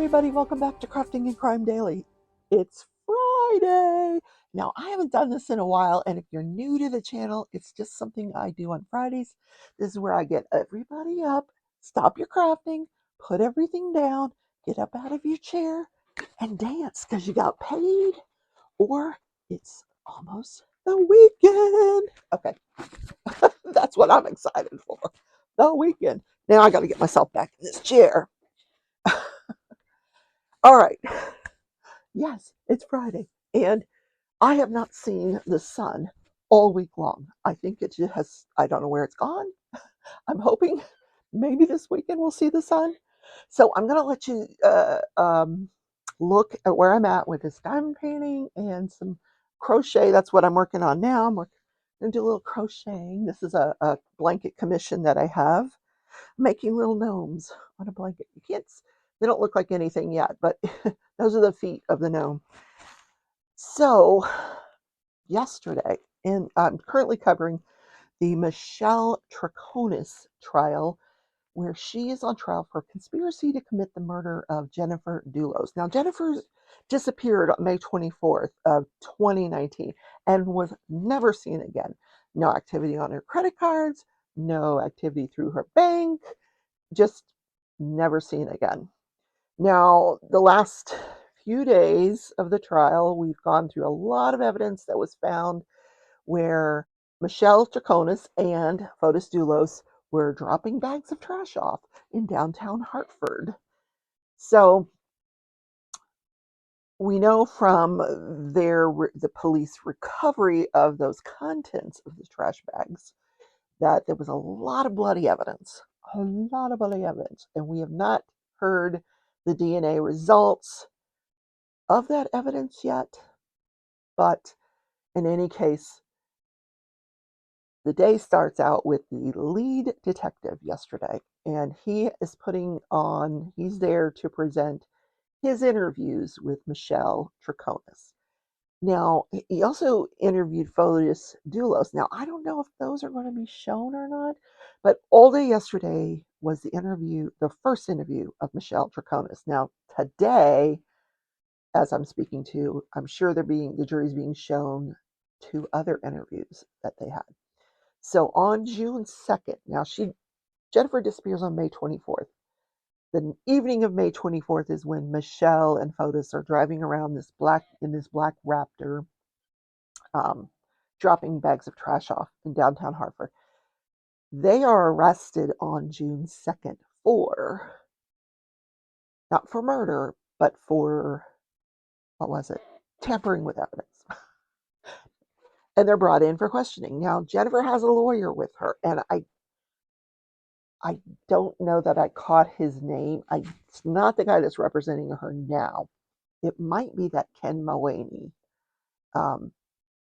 everybody, welcome back to Crafting and Crime Daily. It's Friday. Now, I haven't done this in a while, and if you're new to the channel, it's just something I do on Fridays. This is where I get everybody up, stop your crafting, put everything down, get up out of your chair, and dance because you got paid or it's almost the weekend. Okay, that's what I'm excited for. The weekend. Now I got to get myself back in this chair. All right. Yes, it's Friday, and I have not seen the sun all week long. I think it just has, I don't know where it's gone. I'm hoping maybe this weekend we'll see the sun. So I'm going to let you look at where I'm at with this diamond painting and some crochet. That's what I'm working on now. I'm going to do a little crocheting. This is a blanket commission that I have, making little gnomes on a blanket. You can't, they don't look like anything yet, but those are the feet of the gnome. So yesterday, and I'm currently covering the Michelle Troconis trial, where she is on trial for conspiracy to commit the murder of Jennifer Dulos. Now, Jennifer disappeared on May 24th of 2019 and was never seen again. No activity on her credit cards, no activity through her bank, just never seen again. Now, the last few days of the trial, we've gone through a lot of evidence that was found where Michelle Troconis and Fotis Dulos were dropping bags of trash off in downtown Hartford. So we know from the police recovery of those contents of the trash bags that there was a lot of bloody evidence, and we have not heard the DNA results of that evidence yet. But in any case, the day starts out with the lead detective yesterday, and he's there to present his interviews with Michelle Troconis. Now, he also interviewed Fotis Dulos. Now, I don't know if those are going to be shown or not, but all day yesterday was the first interview of Michelle Troconis. Now, today, as I'm speaking to, I'm sure the jury's being shown 2 other interviews that they had. So on June 2nd, now Jennifer disappears on May 24th. The evening of May 24th is when Michelle and Fotis are driving around this black Raptor, dropping bags of trash off in downtown Hartford. They are arrested on June 2nd not for murder, but for, what was it? Tampering with evidence. And they're brought in for questioning. Now, Jennifer has a lawyer with her, and I don't know that I caught his name. It's not the guy that's representing her now. It might be that Ken Mulvaney.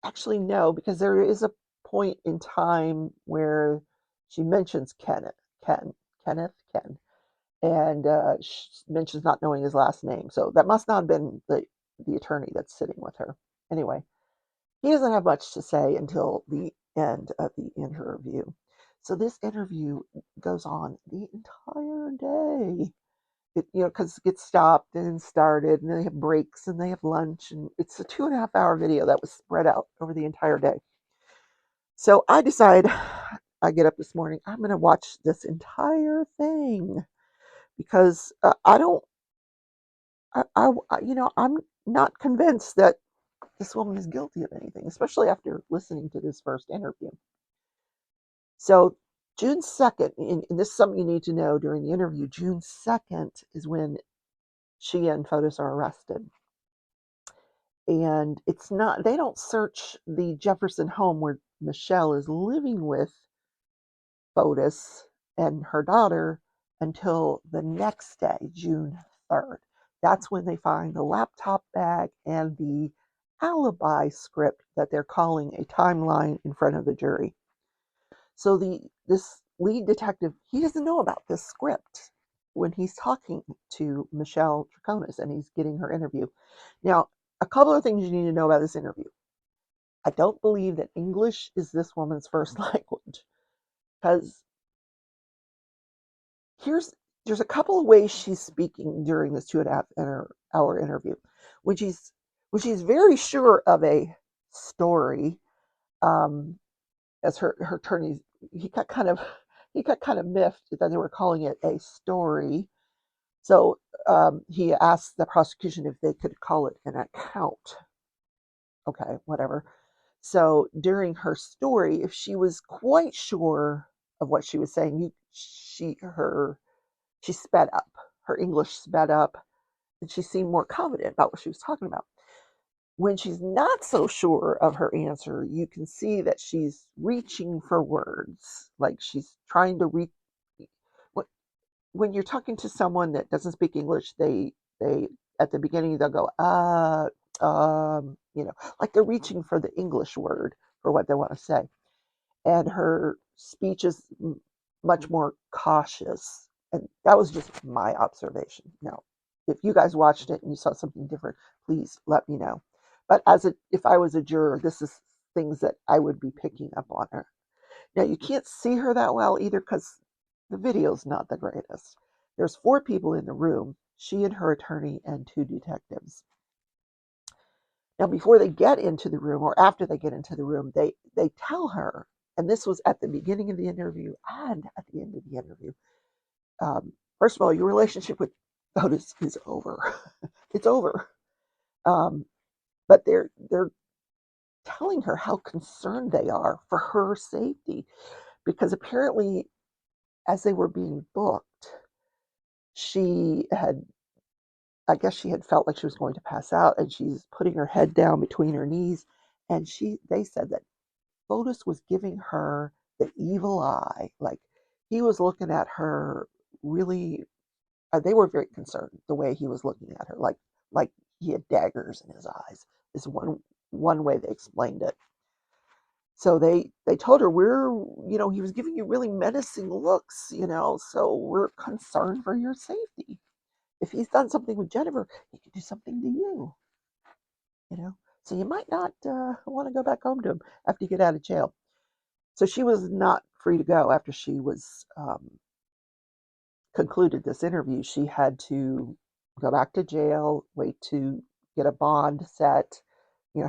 Actually, no, because there is a point in time where she mentions Ken, and she mentions not knowing his last name. So that must not have been the attorney that's sitting with her. Anyway, he doesn't have much to say until the end of the interview. So this interview goes on the entire day. Because it gets stopped and started, and they have breaks and they have lunch, and it's a 2.5-hour video that was spread out over the entire day. So I decide, I get up this morning, I'm going to watch this entire thing because I'm not convinced that this woman is guilty of anything, especially after listening to this first interview. So June 2nd, and this is something you need to know during the interview, June 2nd is when she and Fotis are arrested. And they don't search the Jefferson home where Michelle is living with Fotis and her daughter until the next day, June 3rd. That's when they find the laptop bag and the alibi script that they're calling a timeline in front of the jury. So this lead detective, he doesn't know about this script when he's talking to Michelle Troconis and he's getting her interview. Now, a couple of things you need to know about this interview. I don't believe that English is this woman's first language, because there's a couple of ways she's speaking during this 2.5 hour interview. When she's very sure of a story, um, as her attorney, he got kind of he got kind of miffed that they were calling it a story. So he asked the prosecution if they could call it an account. Okay, whatever. So during her story, if she was quite sure of what she was saying, she sped up. Her English sped up, and she seemed more confident about what she was talking about. When she's not so sure of her answer, you can see that she's reaching for words, like she's trying to reach. When you're talking to someone that doesn't speak English, they at the beginning they'll go like they're reaching for the English word for what they want to say, and her speech is much more cautious. And that was just my observation. Now, if you guys watched it and you saw something different, please let me know. But if I was a juror, this is things that I would be picking up on her. Now, you can't see her that well either because the video's not the greatest. There's 4 people in the room, she and her attorney and 2 detectives. Now, before they get into the room or after they get into the room, they tell her, and this was at the beginning of the interview and at the end of the interview. First of all, your relationship with Otis is over. It's over. But they're telling her how concerned they are for her safety, because apparently, as they were being booked, I guess she had felt like she was going to pass out, and she's putting her head down between her knees, and they said that Otis was giving her the evil eye, like he was looking at her really. They were very concerned the way he was looking at her, like he had daggers in his eyes. Is one way they explained it. So they told her, he was giving you really menacing looks, so we're concerned for your safety. If he's done something with Jennifer, he could do something to you know. So you might not want to go back home to him after you get out of jail. So she was not free to go after she was concluded this interview. She had to go back to jail, wait to get a bond set,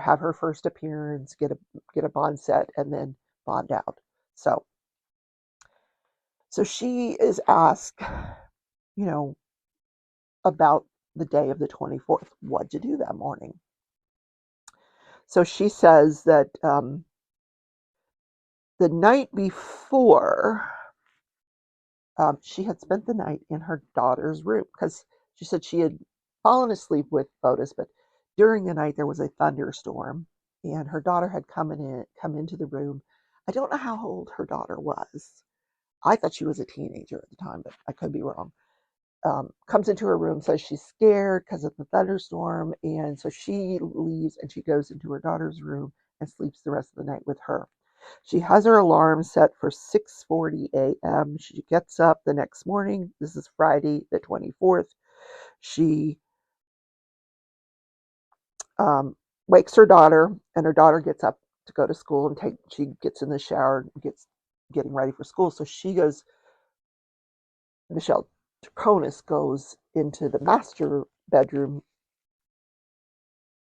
have her first appearance, get a bond set, and then bond out. So she is asked, you know, about the day of the 24th. What'd you do that morning? So she says that the night before, she had spent the night in her daughter's room because she said she had fallen asleep with Otis, but during the night there was a thunderstorm, and her daughter had come into the room. I don't know how old her daughter was. I thought she was a teenager at the time, but I could be wrong. Comes into her room, says she's scared because of the thunderstorm, and so she leaves and she goes into her daughter's room and sleeps the rest of the night with her. She has her alarm set for 6:40 a.m. She gets up the next morning. This is Friday the 24th. She wakes her daughter, and her daughter gets up to go to school and she gets in the shower and getting ready for school. So she goes, Michelle Troconis goes into the master bedroom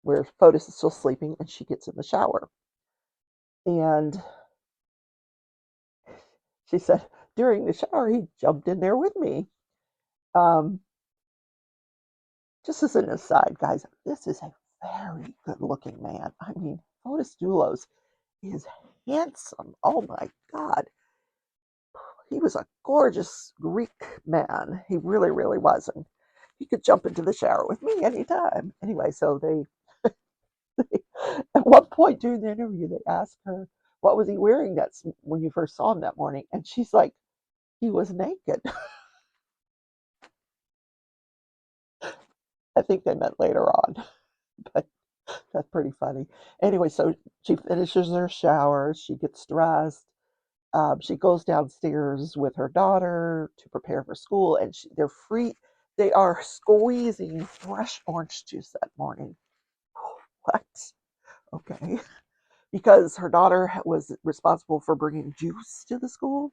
where Fotis is still sleeping, and she gets in the shower. And she said, during the shower, he jumped in there with me. Um, just as an aside, guys, this is a very good looking man. I mean, Fotis Doulos is handsome. Oh my God. He was a gorgeous Greek man. He really, really was. And he could jump into the shower with me anytime. Anyway, so at one point during the interview, they asked her, what was he wearing when you first saw him that morning? And she's like, he was naked. I think they meant later on, but that's pretty funny. Anyway, so she finishes her shower, she gets dressed, she goes downstairs with her daughter to prepare for school, and they're free. They are squeezing fresh orange juice that morning. What? Okay. Because her daughter was responsible for bringing juice to the school.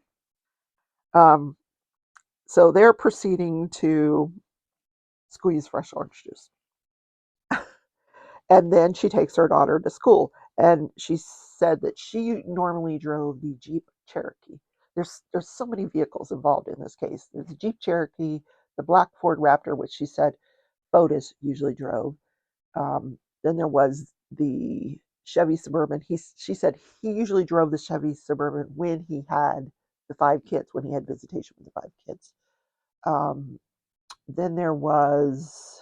Um, So they're proceeding to squeeze fresh orange juice. And then she takes her daughter to school. And she said that she normally drove the Jeep Cherokee. There's so many vehicles involved in this case. There's the Jeep Cherokee, the black Ford Raptor, which she said Fotis usually drove. Then there was the Chevy Suburban. She said he usually drove the Chevy Suburban when he had the 5 kids, when he had visitation with the 5 kids. Then there was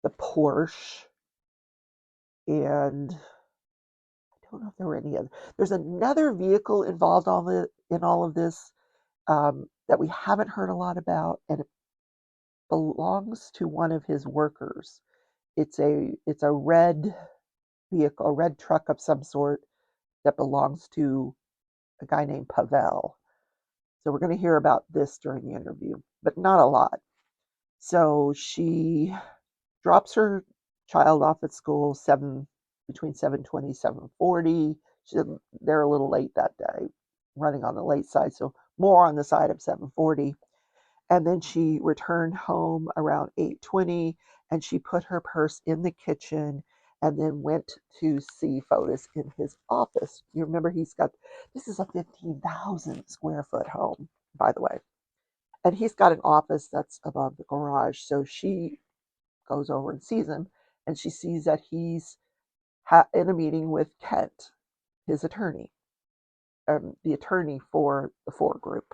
the Porsche, and I don't know if there were any other. There's another vehicle involved in all of this that we haven't heard a lot about, and it belongs to one of his workers. It's a red vehicle, a red truck of some sort that belongs to a guy named Pavel. So we're going to hear about this during the interview, but not a lot. So she drops her child off at school between 7:20 7:40. They're a little late that day, running on the late side, so more on the side of 7:40. And then she returned home around 8:20, and she put her purse in the kitchen and then went to see Fotis in his office. You remember this is a 15,000 square foot home, by the way. And he's got an office that's above the garage. So she goes over and sees him, and she sees that he's in a meeting with Kent, his attorney, the attorney for the Ford Group.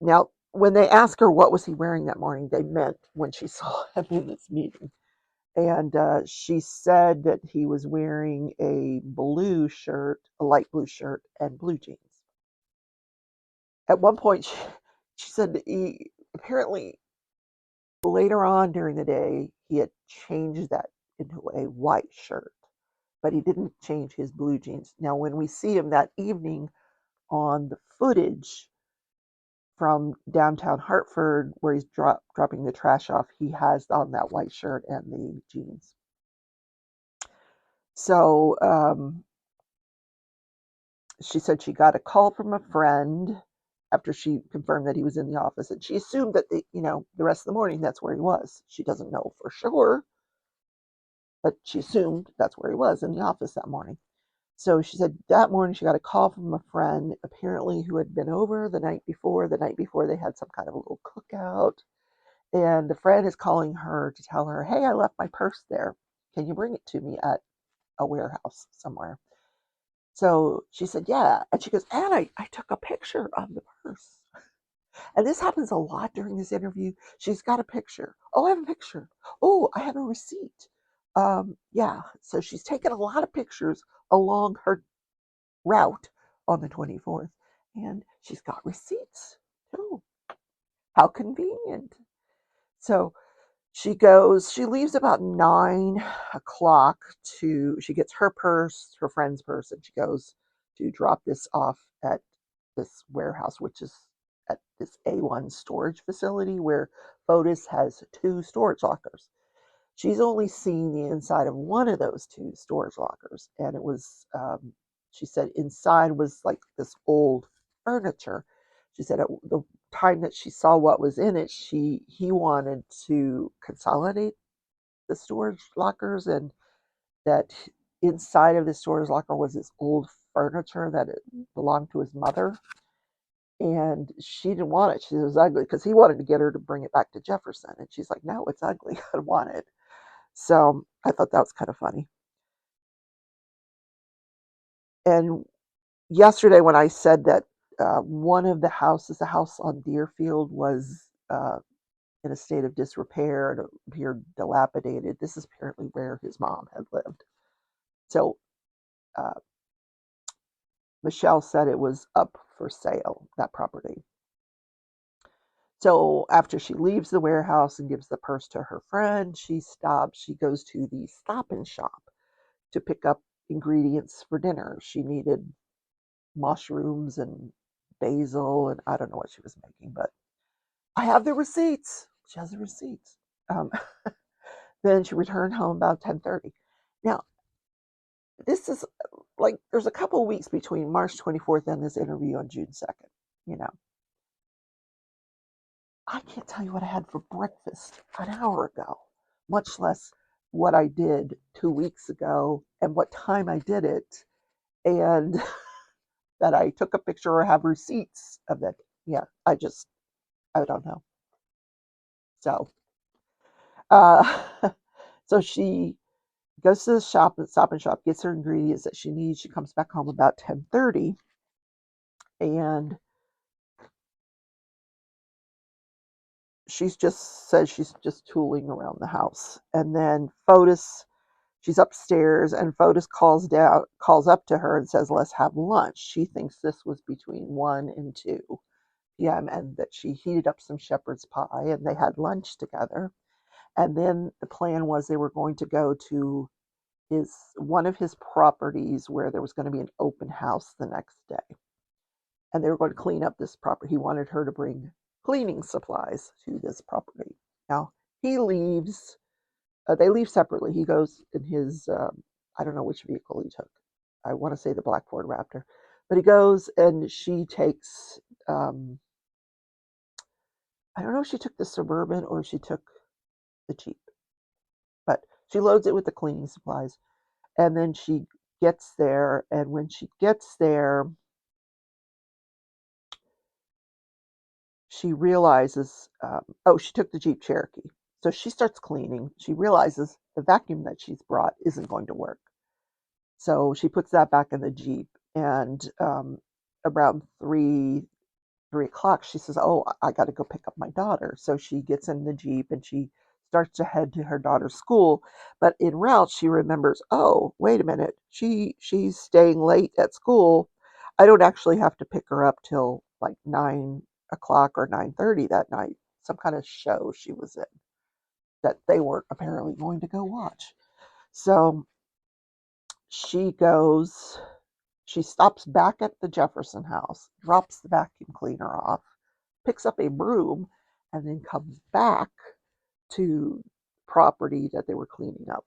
Now, when they asked her what was he wearing that morning, they meant when she saw him in this meeting. And she said that he was wearing a light blue shirt, and blue jeans. At one point, she said that he apparently later on during the day, he had changed that into a white shirt, but he didn't change his blue jeans. Now, when we see him that evening on the footage from downtown Hartford, where he's dropping the trash off, he has on that white shirt and the jeans. So she said she got a call from a friend after she confirmed that he was in the office, and she assumed that the rest of the morning that's where he was. She doesn't know for sure, but she assumed that's where he was, in the office that morning. So she said that morning she got a call from a friend, apparently, who had been over the night before. The night before they had some kind of a little cookout. And the friend is calling her to tell her, hey, I left my purse there. Can you bring it to me at a warehouse somewhere? So she said, yeah. And she goes, and I took a picture of the purse. And this happens a lot during this interview. She's got a picture. Oh, I have a picture. Oh, I have a receipt. Yeah. So she's taken a lot of pictures along her route on the 24th. And she's got receipts too. How convenient. So she leaves about 9 o'clock she gets her purse, her friend's purse, and she goes to drop this off at this warehouse, which is at this A1 storage facility where Fotis has 2 storage lockers. She's only seen the inside of one of those 2 storage lockers, and it was, she said, inside was like this old furniture. She said at the time that she saw what was in it, he wanted to consolidate the storage lockers, and that inside of the storage locker was this old furniture that it belonged to his mother. And she didn't want it. She said it was ugly because he wanted to get her to bring it back to Jefferson. And she's like, no, it's ugly. I don't want it. So I thought that was kind of funny. And yesterday, when I said that one of the houses, the house on Deerfield, was in a state of disrepair and appeared dilapidated, this is apparently where his mom had lived. So Michelle said it was up for sale, that property. So after she leaves the warehouse and gives the purse to her friend, she goes to the Stop and Shop to pick up ingredients for dinner. She needed mushrooms and basil, and I don't know what she was making, but I have the receipts. She has the receipts. Then she returned home about 10:30. Now, this is like, there's a couple of weeks between March 24th and this interview on June 2nd. You know, I can't tell you what I had for breakfast an hour ago, much less what I did 2 weeks ago and what time I did it, and that I took a picture or have receipts of it. Yeah, I don't know. So, uh, so she goes to the Stop and Shop, gets her ingredients that she needs. She comes back home about 10:30, and she's just says she's just tooling around the house. And then Fotis, she's upstairs, and Fotis calls up to her and says, "Let's have lunch." She thinks this was between 1 and 2 p.m., and that she heated up some shepherd's pie and they had lunch together. And then the plan was they were going to go to his one of his properties where there was going to be an open house the next day, and they were going to clean up this property. He wanted her to bring cleaning supplies to this property. Now he leaves. They leave separately. He goes in his I don't know which vehicle he took. I want to say the black Ford Raptor, but he goes and she takes. I don't know if she took the Suburban or if she took the Jeep, but she loads it with the cleaning supplies, and then she gets there. And when she gets there, she realizes, oh, she took the Jeep Cherokee. So she starts cleaning. She realizes the vacuum that she's brought isn't going to work. So she puts that back in the Jeep. And around 3 o'clock, she says, "Oh, I got to go pick up my daughter." So she gets in the Jeep and she starts to head to her daughter's school. But en route, she remembers, "Oh, wait a minute. She's staying late at school. I don't actually have to pick her up till like 9 o'clock or 9:30 that night." Some kind of show she was in that they weren't apparently going to go watch. So she goes. She stops back at the Jefferson house, drops the vacuum cleaner off, picks up a broom, and then comes back to property that they were cleaning up.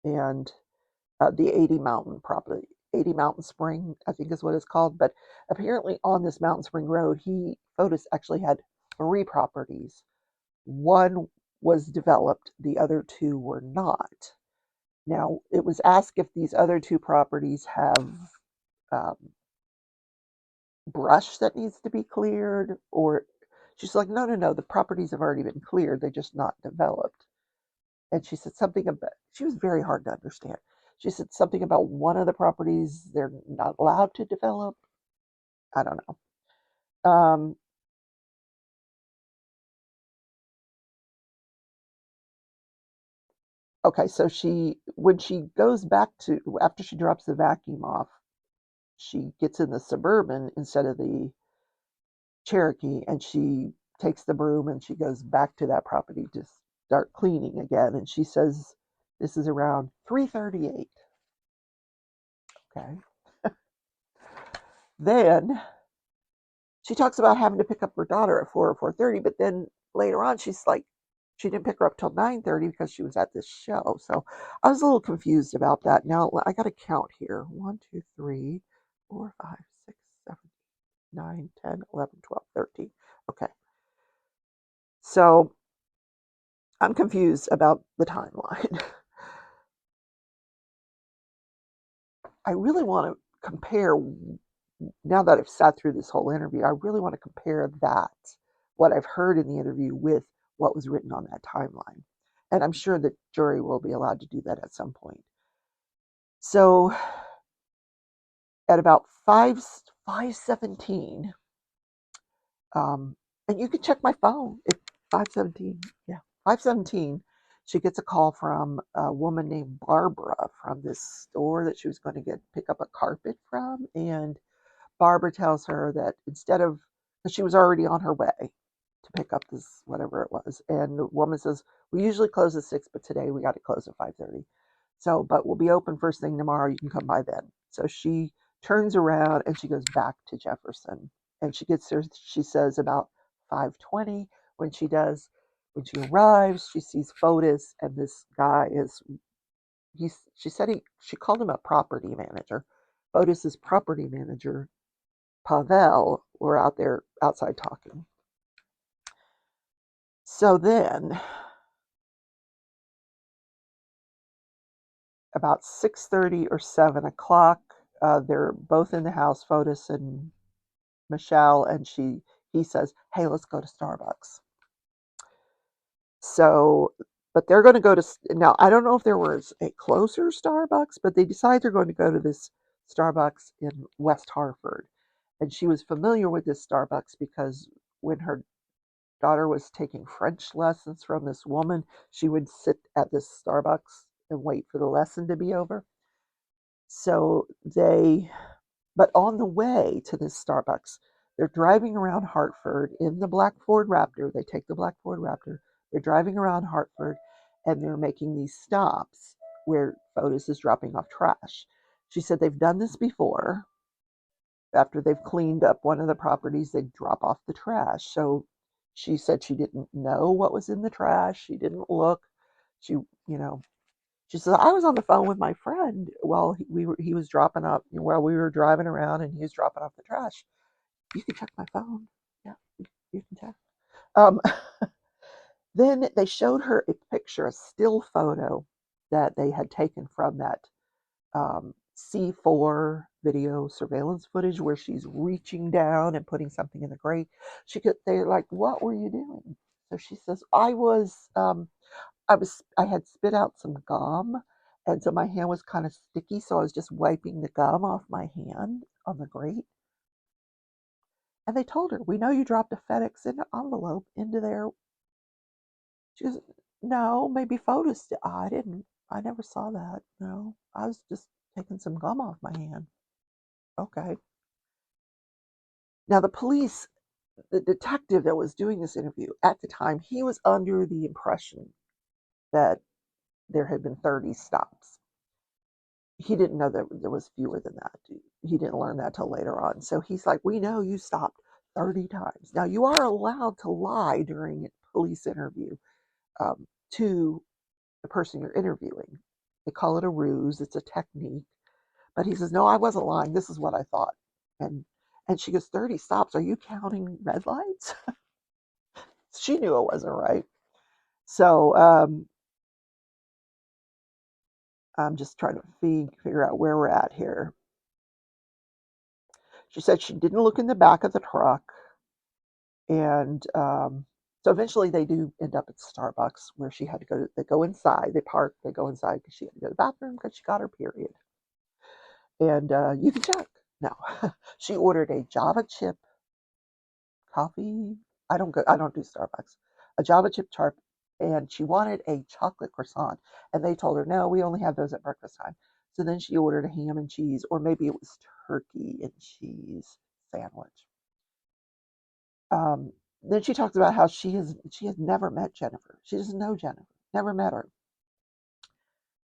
And the 80 Mountain property, 80 Mountain Spring, I think is what it's called. But apparently on this Mountain Spring Road, Fotis actually had 3 properties. One was developed, the other 2 were not. Now, it was asked if these other 2 properties have um, brush that needs to be cleared, or she's like, no, no, no, the properties have already been cleared, they're just not developed. And she said something about, she was very hard to understand. She said something about one of the properties they're not allowed to develop. I don't know. Okay, so when she goes back to, after she drops the vacuum off, she gets in the Suburban instead of the Cherokee, and she takes the broom and she goes back to that property to start cleaning again. And she says this is around 3:38. Okay. Then she talks about having to pick up her daughter at 4 or 4:30, but then later on she's like, she didn't pick her up till 9:30 because she was at this show. So I was a little confused about that. Now I got to count here: 1, 2, 3, 4, 5, 6, 7, 9, 10, 11, 12, 13. Okay. So I'm confused about the timeline. I really want to compare, now that I've sat through this whole interview, I really want to compare that, what I've heard in the interview, with what was written on that timeline. And I'm sure the jury will be allowed to do that at some point. So at about 5:17, and you can check my phone at 5:17. Yeah, 5:17. She gets a call from a woman named Barbara from this store that she was going to pick up a carpet from, and Barbara tells her that instead of, because she was already on her way to pick up this whatever it was, and the woman says, "We usually close at 6, but today we got to close at 5:30. So, but we'll be open first thing tomorrow. You can come by then." So she turns around and she goes back to Jefferson, and she gets there. She says about 5:20. When she arrives, she sees Fotis, and this guy is she said she called him a property manager. Otis's property manager, Pavel, were out there outside talking. So then, about 6:30 or 7 o'clock, they're both in the house, Fotis and Michelle, and he says, "Hey, let's go to Starbucks." So, but they're going to go to now. I don't know if there was a closer Starbucks, but they decide they're going to go to this Starbucks in West Hartford, and she was familiar with this Starbucks because when her daughter was taking French lessons from this woman, she would sit at this Starbucks and wait for the lesson to be over. So but on the way to this Starbucks, they're driving around Hartford in the black Ford Raptor. They take the black Ford Raptor. They're driving around Hartford and they're making these stops where Fotis is dropping off trash. She said they've done this before. After they've cleaned up one of the properties, they drop off the trash. So she said she didn't know what was in the trash. She didn't look. She, she said, I was on the phone with my friend while he was dropping off, while we were driving around and he was dropping off the trash. You can check my phone. Yeah, you can check. Um, then they showed her a picture, a still photo that they had taken from that C4 video surveillance footage where she's reaching down and putting something in the grate. They're like, what were you doing? So she says, I had spit out some gum, and so my hand was kind of sticky, so I was just wiping the gum off my hand on the grate. And they told her, we know you dropped a FedEx envelope into there. She goes, no, maybe Fotis did. I didn't. I never saw that. No, I was just taking some gum off my hand. Okay. Now, the detective that was doing this interview at the time, he was under the impression that there had been 30 stops. He didn't know that there was fewer than that. He didn't learn that till later on. So he's like, we know you stopped 30 times. Now, you are allowed to lie during a police interview to the person you're interviewing. They call it a ruse. It's a technique. But he says, no, I wasn't lying. This is what I thought. And and she goes, 30 stops. Are you counting red lights? She knew it wasn't right. So I'm just trying to figure out where we're at here. She said she didn't look in the back of the truck. And so eventually they do end up at Starbucks where she had to go. They go inside. They park. They go inside because she had to go to the bathroom because she got her period. And you can check. No, she ordered a Java chip coffee. I don't do Starbucks. A Java chip tart, and she wanted a chocolate croissant, and they told her no, we only have those at breakfast time. So then she ordered a ham and cheese, or maybe it was turkey and cheese sandwich. Um, then she talks about how she has never met Jennifer. She doesn't know Jennifer, never met her.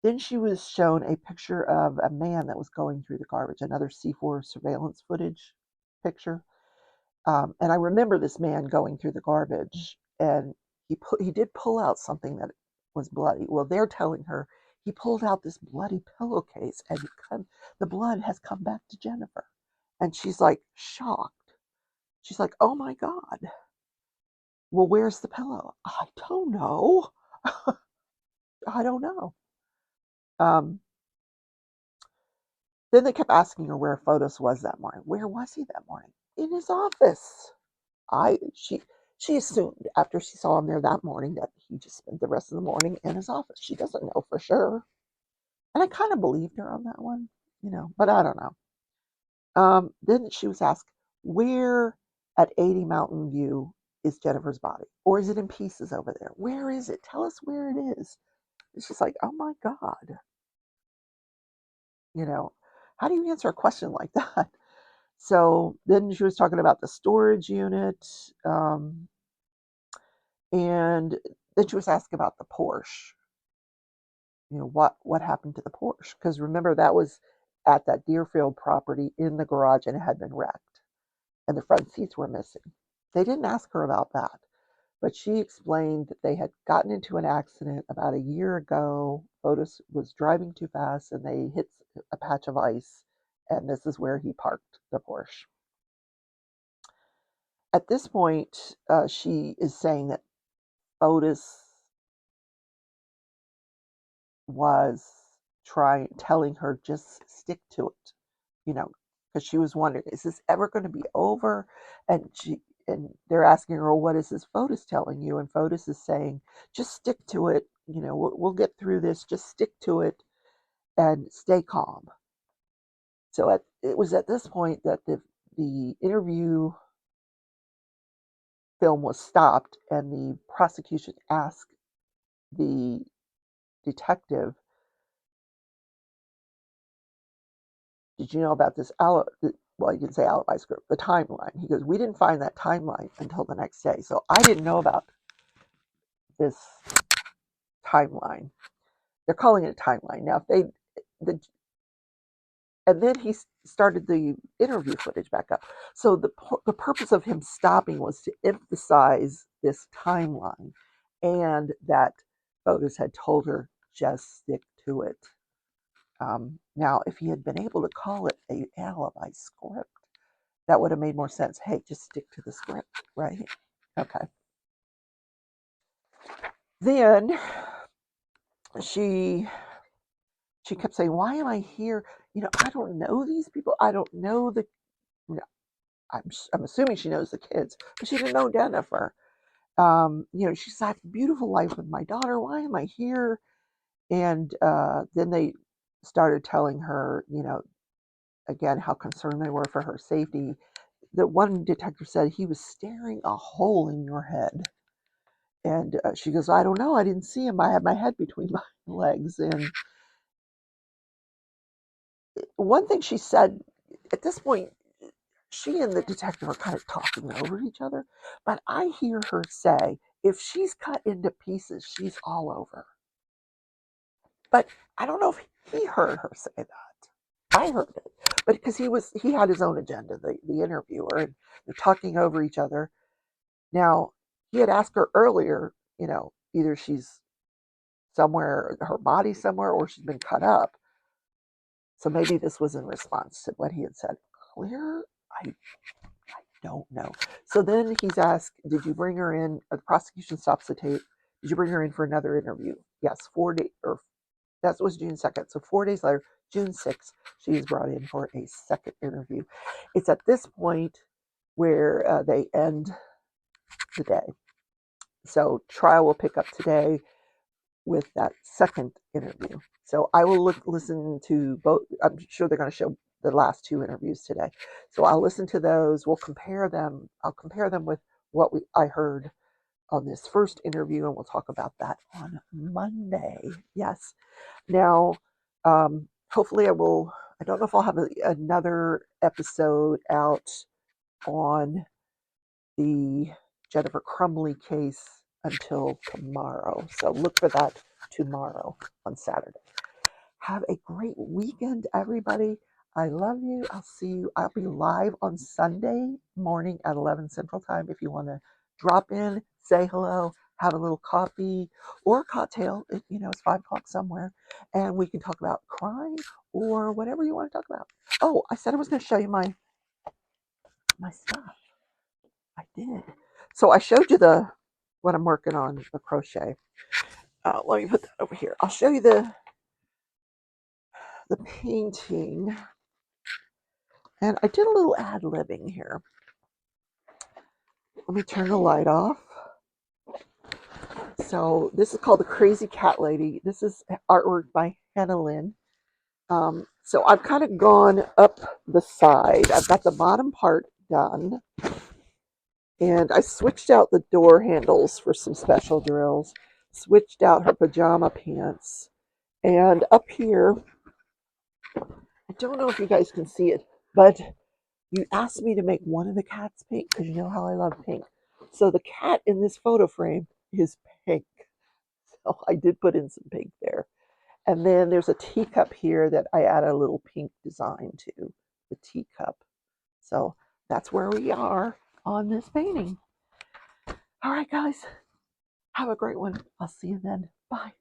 Then she was shown a picture of a man that was going through the garbage, another C4 surveillance footage picture. And I remember this man going through the garbage, and he did pull out something that was bloody. Well, they're telling her he pulled out this bloody pillowcase, and the blood has come back to Jennifer, and she's like shocked. She's like, "Oh my God! Well, where's the pillow? I don't know. I don't know." Um, then they kept asking her where Fotis was that morning. Where was he that morning? In his office. I she assumed after she saw him there that morning that he just spent the rest of the morning in his office. She doesn't know for sure. And I kind of believed her on that one, but I don't know. Then she was asked, where at 80 Mountain View is Jennifer's body? Or is it in pieces over there? Where is it? Tell us where it is. It's just like, oh my God. You know, how do you answer a question like that? So then she was talking about the storage unit. And then she was asked about the Porsche. What happened to the Porsche? Because remember that was at that Deerfield property in the garage and it had been wrecked, and the front seats were missing. They didn't ask her about that. But she explained that they had gotten into an accident about a year ago. Otis was driving too fast and they hit a patch of ice, and this is where he parked the Porsche. At this point, she is saying that Otis was telling her, just stick to it, because she was wondering, is this ever going to be over? And they're asking her, well, what is this Fotis telling you? And Fotis is saying, just stick to it. We'll get through this. Just stick to it and stay calm. So it was at this point that the interview film was stopped, and the prosecution asked the detective, did you know about this well, he didn't say alibi script, the timeline. He goes, we didn't find that timeline until the next day. So I didn't know about this timeline. They're calling it a timeline. Now, and then he started the interview footage back up. So the purpose of him stopping was to emphasize this timeline, and that Otis had told her, just stick to it. Now, if he had been able to call it an alibi script, that would have made more sense. Hey, just stick to the script, right? Okay. Then she kept saying, why am I here? I don't know these people. I don't know I'm assuming she knows the kids, but she didn't know Jennifer. She said, I have a beautiful life with my daughter. Why am I here? And then they started telling her, again, how concerned they were for her safety. The one detective said, he was staring a hole in your head. And she goes, I don't know. I didn't see him. I had my head between my legs. And one thing she said, at this point, she and the detective are kind of talking over each other. But I hear her say, if she's cut into pieces, she's all over. But I don't know if he heard her say that. I heard it. But because he had his own agenda, the interviewer, and they're talking over each other. Now, he had asked her earlier, either she's somewhere, her body somewhere, or she's been cut up. So maybe this was in response to what he had said earlier. I don't know. So then he's asked, did you bring her in? The prosecution stops the tape. Did you bring her in for another interview? Yes, 4 days, or that was June 2nd. So 4 days later, June 6th, she is brought in for a second interview. It's at this point where they end the day. So trial will pick up today with that second interview. So I will listen to both. I'm sure they're going to show the last two interviews today. So I'll listen to those. We'll compare them. I'll compare them with what I heard on this first interview, and we'll talk about that on Monday. Yes. Now, hopefully I don't know if I'll have another episode out on the Jennifer Crumley case until tomorrow. So look for that tomorrow on Saturday. Have a great weekend, everybody. I love you. I'll see you. I'll be live on Sunday morning at 11 Central Time if you want to drop in, say hello, have a little coffee or a cocktail. It's 5 o'clock somewhere, and we can talk about crime or whatever you want to talk about. Oh, I said I was going to show you my stuff. I did. So I showed you what I'm working on, the crochet. Let me put that over here. I'll show you the painting. And I did a little ad-libbing here. Let me turn the light off. So this is called The Crazy Cat Lady. This is artwork by Hannah Lynn. So I've kind of gone up the side. I've got the bottom part done. And I switched out the door handles for some special drills. Switched out her pajama pants. And up here, I don't know if you guys can see it, but you asked me to make one of the cats pink because you know how I love pink. So the cat in this photo frame is pink. So I did put in some pink there. And then there's a teacup here that I add a little pink design to, the teacup. So that's where we are on this painting. All right, guys, have a great one. I'll see you then. Bye.